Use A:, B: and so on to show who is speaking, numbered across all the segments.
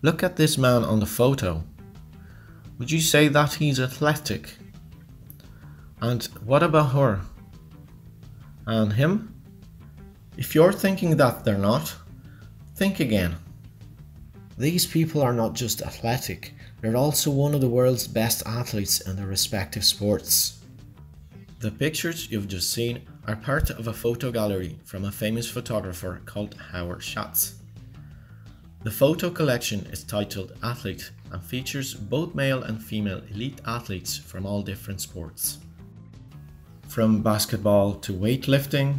A: Look at this man on the photo. Would you say that he's athletic? And what about her? And him? If you're thinking that they're not, think again. These people are not just athletic, they're also one of the world's best athletes in their respective sports. The pictures you've just seen are part of a photo gallery from a famous photographer called Howard Schatz. The photo collection is titled Athlete and features both male and female elite athletes from all different sports. From basketball to weightlifting,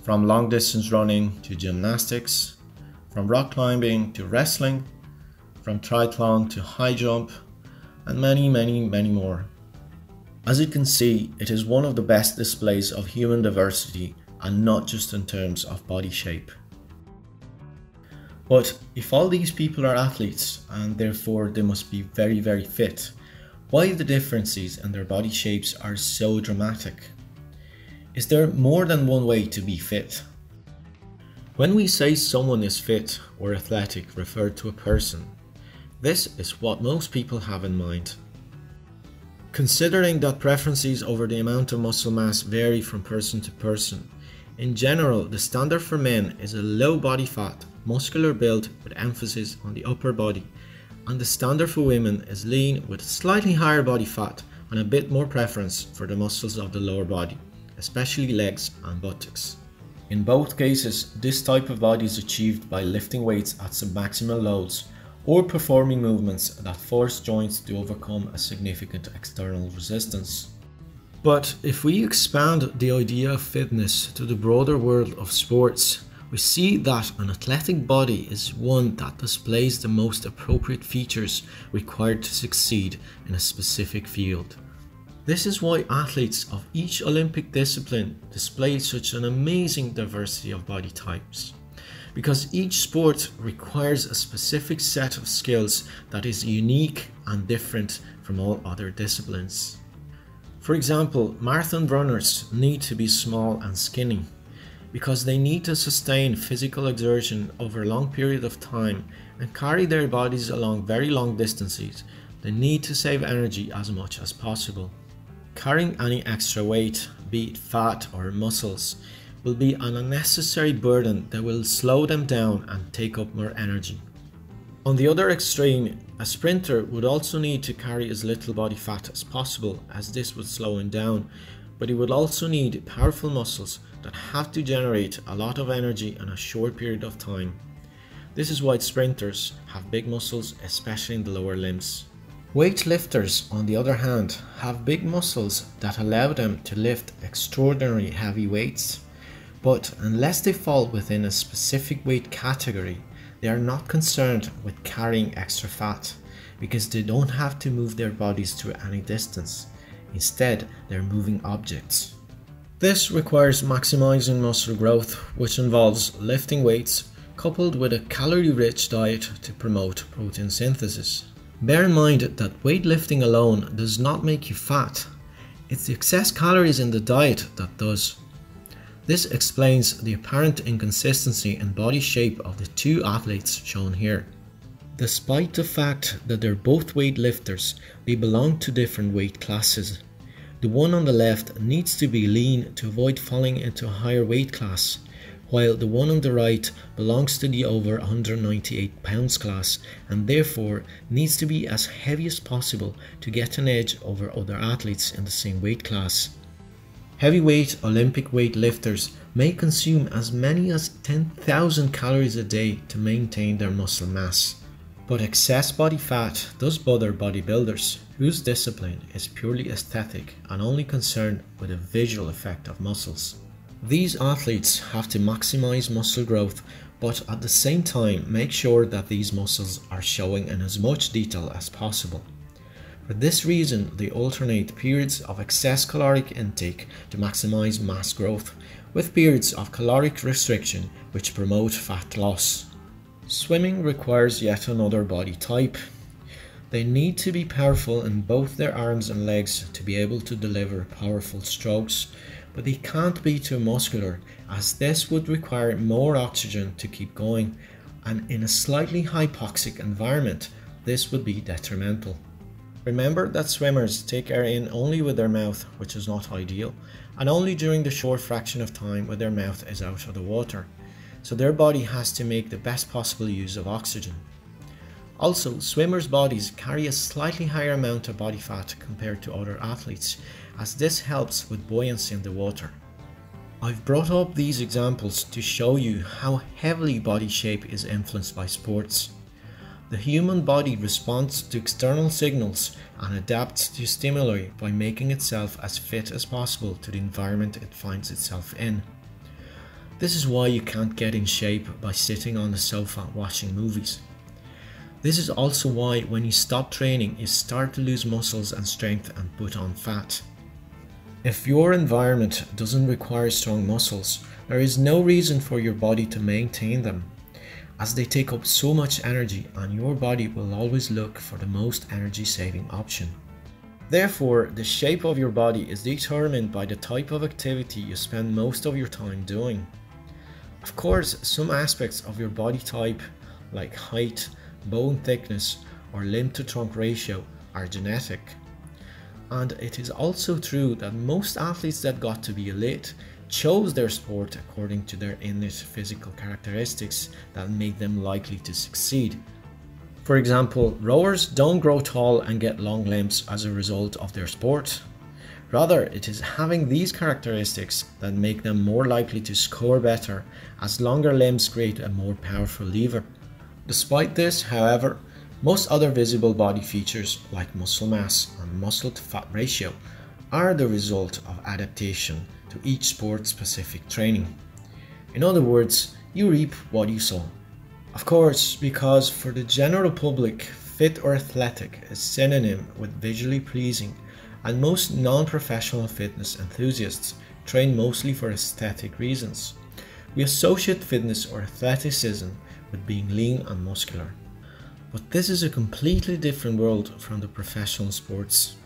A: from long distance running to gymnastics, from rock climbing to wrestling, from triathlon to high jump, and many more. As you can see, it is one of the best displays of human diversity, and not just in terms of body shape. But if all these people are athletes and therefore they must be very fit, why the differences in their body shapes are so dramatic? Is there more than one way to be fit? When we say someone is fit or athletic referred to a person, this is what most people have in mind. Considering that preferences over the amount of muscle mass vary from person to person, in general the standard for men is a low body fat, muscular build with emphasis on the upper body, and the standard for women is lean with slightly higher body fat and a bit more preference for the muscles of the lower body, especially legs and buttocks. In both cases, this type of body is achieved by lifting weights at submaximal loads or performing movements that force joints to overcome a significant external resistance. But if we expand the idea of fitness to the broader world of sports, we see that an athletic body is one that displays the most appropriate features required to succeed in a specific field. This is why athletes of each Olympic discipline display such an amazing diversity of body types. Because each sport requires a specific set of skills that is unique and different from all other disciplines. For example, marathon runners need to be small and skinny because they need to sustain physical exertion over a long period of time and carry their bodies along very long distances. They need to save energy as much as possible. Carrying any extra weight, be it fat or muscles, will be an unnecessary burden that will slow them down and take up more energy. On the other extreme, a sprinter would also need to carry as little body fat as possible, as this would slow him down, but he would also need powerful muscles that have to generate a lot of energy in a short period of time. This is why sprinters have big muscles, especially in the lower limbs. Weightlifters, on the other hand, have big muscles that allow them to lift extraordinarily heavy weights. But unless they fall within a specific weight category, they are not concerned with carrying extra fat because they don't have to move their bodies to any distance. Instead, they're moving objects. This requires maximizing muscle growth, which involves lifting weights coupled with a calorie-rich diet to promote protein synthesis. Bear in mind that weightlifting alone does not make you fat. It's the excess calories in the diet that does. This explains the apparent inconsistency in body shape of the two athletes shown here. Despite the fact that they're both weightlifters, they belong to different weight classes. The one on the left needs to be lean to avoid falling into a higher weight class, while the one on the right belongs to the over 198 pounds class and therefore needs to be as heavy as possible to get an edge over other athletes in the same weight class. Heavyweight Olympic weightlifters may consume as many as 10,000 calories a day to maintain their muscle mass. But excess body fat does bother bodybuilders, whose discipline is purely aesthetic and only concerned with the visual effect of muscles. These athletes have to maximize muscle growth, but at the same time make sure that these muscles are showing in as much detail as possible. For this reason, they alternate periods of excess caloric intake to maximize mass growth with periods of caloric restriction which promote fat loss. Swimming requires yet another body type. They need to be powerful in both their arms and legs to be able to deliver powerful strokes, but they can't be too muscular, as this would require more oxygen to keep going, and in a slightly hypoxic environment, this would be detrimental. Remember that swimmers take air in only with their mouth, which is not ideal, and only during the short fraction of time when their mouth is out of the water, so their body has to make the best possible use of oxygen. Also, swimmers' bodies carry a slightly higher amount of body fat compared to other athletes, as this helps with buoyancy in the water. I've brought up these examples to show you how heavily body shape is influenced by sports. The human body responds to external signals and adapts to stimuli by making itself as fit as possible to the environment it finds itself in. This is why you can't get in shape by sitting on the sofa watching movies. This is also why when you stop training, you start to lose muscles and strength and put on fat. If your environment doesn't require strong muscles, there is no reason for your body to maintain them, as they take up so much energy and your body will always look for the most energy saving option. Therefore, the shape of your body is determined by the type of activity you spend most of your time doing. Of course, some aspects of your body type, like height, bone thickness, or limb to trunk ratio, are genetic. And it is also true that most athletes that got to be elite chose their sport according to their innate physical characteristics that make them likely to succeed. For example, rowers don't grow tall and get long limbs as a result of their sport. Rather, it is having these characteristics that make them more likely to score better, as longer limbs create a more powerful lever. Despite this, however, most other visible body features like muscle mass and muscle to fat ratio are the result of adaptation to each sport-specific training. In other words, you reap what you sow. Of course, because for the general public, fit or athletic is synonym with visually pleasing, and most non-professional fitness enthusiasts train mostly for aesthetic reasons. We associate fitness or athleticism with being lean and muscular. But this is a completely different world from the professional sports.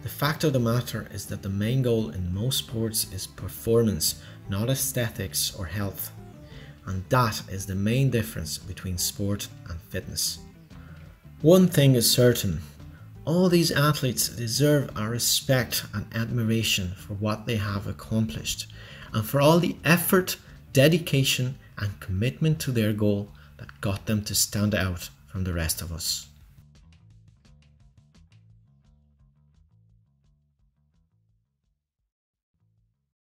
A: The fact of the matter is that the main goal in most sports is performance, not aesthetics or health. And that is the main difference between sport and fitness. One thing is certain, all these athletes deserve our respect and admiration for what they have accomplished, and for all the effort, dedication, and commitment to their goal that got them to stand out from the rest of us.